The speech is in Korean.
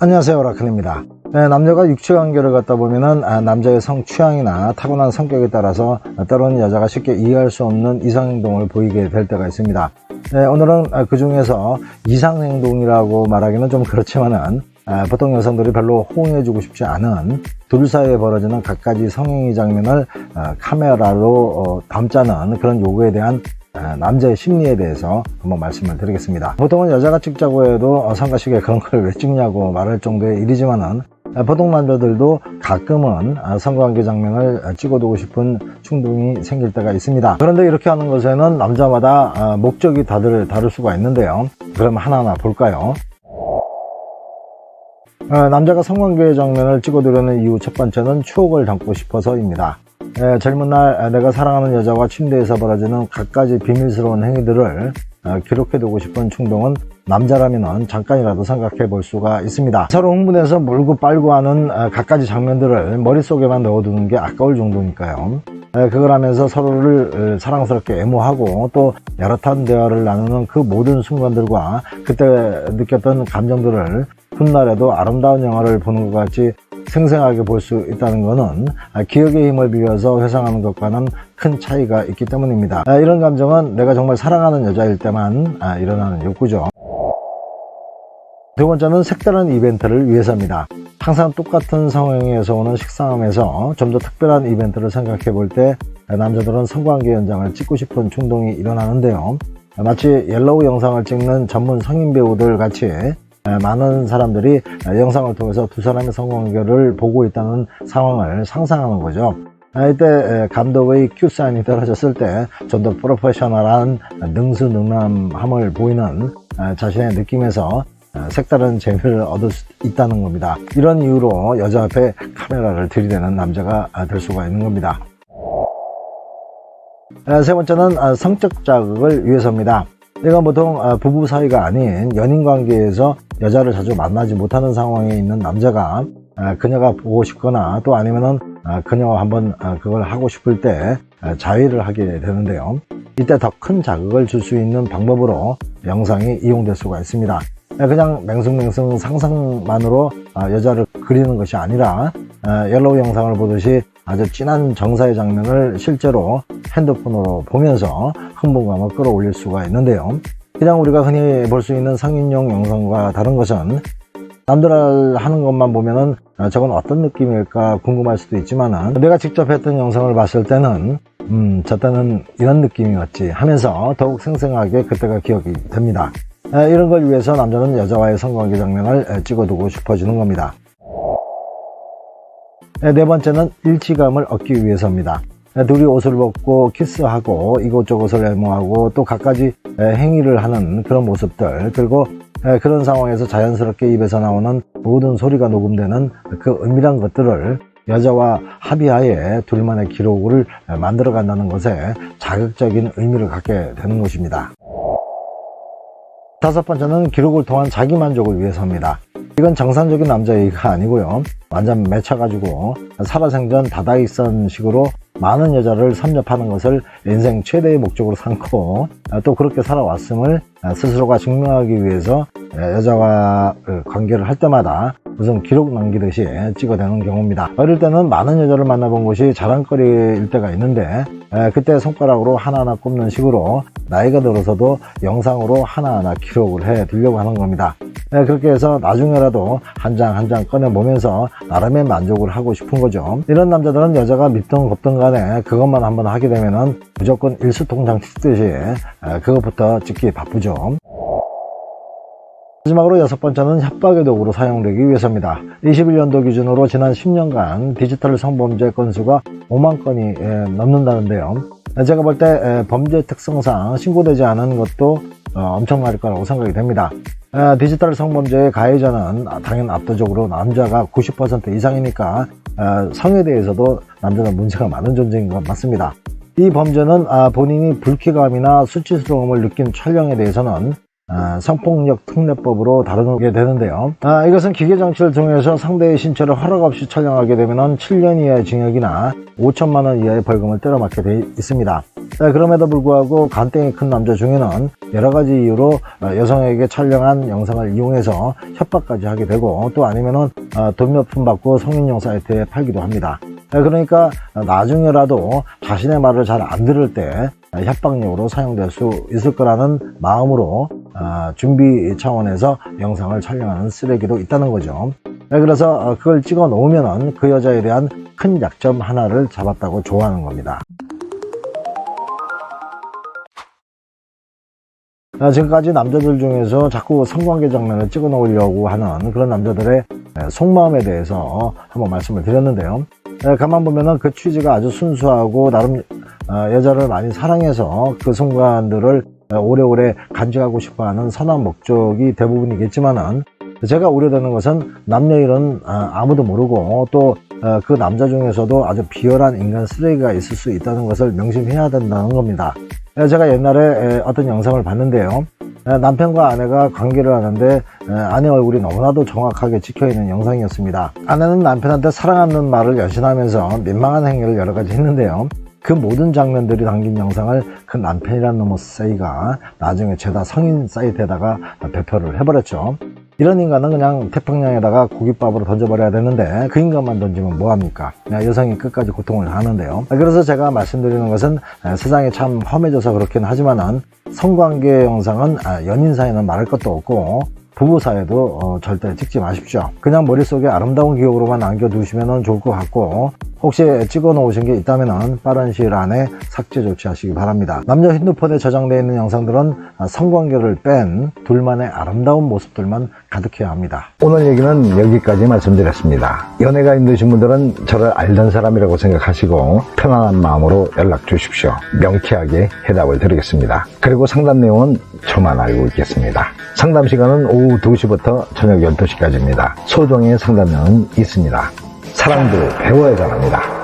안녕하세요, 라클입니다. 남녀가 육체관계를 갖다 보면은 남자의 성취향이나 타고난 성격에 따라서 때로는 여자가 쉽게 이해할 수 없는 이상행동을 보이게 될 때가 있습니다. 오늘은 그 중에서 이상행동이라고 말하기는 좀 그렇지만은 보통 여성들이 별로 호응해주고 싶지 않은 둘 사이에 벌어지는 갖가지 성행위 장면을 카메라로 담자는 그런 요구에 대한 남자의 심리에 대해서 한번 말씀을 드리겠습니다. 보통은 여자가 찍자고 해도 성가시게 그런 걸 왜 찍냐고 말할 정도의 일이지만은 보통 남자들도 가끔은 성관계 장면을 찍어두고 싶은 충동이 생길 때가 있습니다. 그런데 이렇게 하는 것에는 남자마다 목적이 다들 다를 수가 있는데요. 그럼 하나하나 볼까요? 남자가 성관계 장면을 찍어두려는 이유 첫 번째는 추억을 담고 싶어서입니다. 젊은 날 내가 사랑하는 여자와 침대에서 벌어지는 갖가지 비밀스러운 행위들을 기록해두고 싶은 충동은 남자라면 잠깐이라도 생각해 볼 수가 있습니다. 서로 흥분해서 물고 빨고 하는 갖가지 장면들을 머릿속에만 넣어두는 게 아까울 정도니까요. 그걸 하면서 서로를 사랑스럽게 애무하고 또 야릇한 대화를 나누는 그 모든 순간들과 그때 느꼈던 감정들을 훗날에도 아름다운 영화를 보는 것 같이 생생하게 볼 수 있다는 것은 기억의 힘을 비워서 회상하는 것과는 큰 차이가 있기 때문입니다. 이런 감정은 내가 정말 사랑하는 여자일 때만 일어나는 욕구죠. 두 번째는 색다른 이벤트를 위해서입니다. 항상 똑같은 상황에서 오는 식상함에서 좀 더 특별한 이벤트를 생각해 볼 때 남자들은 성관계 현장을 찍고 싶은 충동이 일어나는데요. 마치 옐로우 영상을 찍는 전문 성인 배우들 같이 많은 사람들이 영상을 통해서 두 사람의 성관계를 보고 있다는 상황을 상상하는 거죠. 이때 감독의 큐사인이 떨어졌을 때 좀 더 프로페셔널한 능수능란함을 보이는 자신의 느낌에서 색다른 재미를 얻을 수 있다는 겁니다. 이런 이유로 여자 앞에 카메라를 들이대는 남자가 될 수가 있는 겁니다. 세 번째는 성적 자극을 위해서입니다. 이건 보통 부부 사이가 아닌 연인 관계에서 여자를 자주 만나지 못하는 상황에 있는 남자가 그녀가 보고 싶거나 또 아니면은 그녀와 한번 그걸 하고 싶을 때 자위를 하게 되는데요. 이때 더 큰 자극을 줄 수 있는 방법으로 영상이 이용될 수가 있습니다. 그냥 맹숭맹숭 상상만으로 여자를 그리는 것이 아니라 옐로우 영상을 보듯이 아주 진한 정사의 장면을 실제로 핸드폰으로 보면서 흥분감을 끌어올릴 수가 있는데요. 그냥 우리가 흔히 볼 수 있는 성인용 영상과 다른 것은 남들 하는 것만 보면은 저건 어떤 느낌일까 궁금할 수도 있지만은 내가 직접 했던 영상을 봤을 때는 저 때는 이런 느낌이었지 하면서 더욱 생생하게 그때가 기억이 됩니다. 이런 걸 위해서 남자는 여자와의 성관계 장면을 찍어두고 싶어지는 겁니다. 네 번째는 일치감을 얻기 위해서입니다. 둘이 옷을 벗고 키스하고 이곳저곳을 애무하고 또 갖가지 행위를 하는 그런 모습들, 그리고 그런 상황에서 자연스럽게 입에서 나오는 모든 소리가 녹음되는 그 은밀한 것들을 여자와 합의하에 둘만의 기록을 만들어 간다는 것에 자극적인 의미를 갖게 되는 것입니다. 다섯 번째는 기록을 통한 자기만족을 위해서입니다. 이건 정상적인 남자애가 아니고요. 완전 맺혀가지고 살아생전 다다익선식으로 많은 여자를 섭렵하는 것을 인생 최대의 목적으로 삼고 또 그렇게 살아왔음을 스스로가 증명하기 위해서 여자와 관계를 할 때마다 무슨 기록 남기듯이 찍어대는 경우입니다. 어릴 때는 많은 여자를 만나본 것이 자랑거리일 때가 있는데 그때 손가락으로 하나하나 꼽는 식으로 나이가 들어서도 영상으로 하나하나 기록을 해 두려고 하는 겁니다. 그렇게 해서 나중에라도 한 장 한 장 꺼내보면서 나름의 만족을 하고 싶은 거죠. 이런 남자들은 여자가 밉든 곱든 간에 그것만 한번 하게 되면은 무조건 일수통장 찍듯이 그것부터 찍기 바쁘죠. 마지막으로 여섯 번째는 협박의 도구로 사용되기 위해서입니다. 21년도 기준으로 지난 10년간 디지털 성범죄 건수가 5만 건이 넘는다는데요. 제가 볼 때 범죄 특성상 신고되지 않은 것도 엄청날 거라고 생각이 됩니다. 디지털 성범죄의 가해자는 당연 압도적으로 남자가 90% 이상이니까 성에 대해서도 남자는 문제가 많은 존재인 것 맞습니다. 이 범죄는 본인이 불쾌감이나 수치스러움을 느낀 촬영에 대해서는 성폭력 특례법으로 다루게 되는데요. 이것은 기계장치를 통해서 상대의 신체를 허락 없이 촬영하게 되면 7년 이하의 징역이나 5천만 원 이하의 벌금을 때려맞게 되어 있습니다. 그럼에도 불구하고 간땡이 큰 남자 중에는 여러 가지 이유로 여성에게 촬영한 영상을 이용해서 협박까지 하게 되고, 또 아니면은 돈 몇 푼 받고 성인용 사이트에 팔기도 합니다. 그러니까 나중에라도 자신의 말을 잘 안 들을 때 협박용으로 사용될 수 있을 거라는 마음으로 준비 차원에서 영상을 촬영하는 쓰레기도 있다는 거죠. 그래서 그걸 찍어 놓으면 그 여자에 대한 큰 약점 하나를 잡았다고 좋아하는 겁니다. 지금까지 남자들 중에서 자꾸 성관계 장면을 찍어 놓으려고 하는 그런 남자들의 속마음에 대해서 한번 말씀을 드렸는데요. 가만 보면은 그 취지가 아주 순수하고 나름 여자를 많이 사랑해서 그 순간들을 오래오래 간직하고 싶어하는 선한 목적이 대부분이겠지만은, 제가 우려되는 것은 남녀일은 아무도 모르고 또 그 남자 중에서도 아주 비열한 인간 쓰레기가 있을 수 있다는 것을 명심해야 된다는 겁니다. 제가 옛날에 어떤 영상을 봤는데요. 남편과 아내가 관계를 하는데 아내 얼굴이 너무나도 정확하게 찍혀있는 영상이었습니다. 아내는 남편한테 사랑하는 말을 연신하면서 민망한 행위를 여러 가지 했는데요. 그 모든 장면들이 담긴 영상을 그 남편이란 놈의 싸이가 나중에 죄다 성인 사이트에다가 배포를 해버렸죠. 이런 인간은 그냥 태평양에다가 고깃밥으로 던져버려야 되는데 그 인간만 던지면 뭐합니까? 여성이 끝까지 고통을 하는데요. 그래서 제가 말씀드리는 것은 세상이 참 험해져서 그렇긴 하지만은 성관계 영상은 연인 사이는 말할 것도 없고 부부 사이도 절대 찍지 마십시오. 그냥 머릿속에 아름다운 기억으로만 남겨두시면 좋을 것 같고, 혹시 찍어 놓으신 게 있다면 빠른 시일 안에 삭제 조치하시기 바랍니다. 남녀 핸드폰에 저장되어 있는 영상들은 성관계를 뺀 둘만의 아름다운 모습들만 가득해야 합니다. 오늘 얘기는 여기까지 말씀드렸습니다. 연애가 힘드신 분들은 저를 알던 사람이라고 생각하시고 편안한 마음으로 연락 주십시오. 명쾌하게 해답을 드리겠습니다. 그리고 상담 내용은 저만 알고 있겠습니다. 상담 시간은 오후 2시부터 저녁 12시까지입니다. 소정의 상담료는 있습니다. 사랑도 배워야 잘합니다.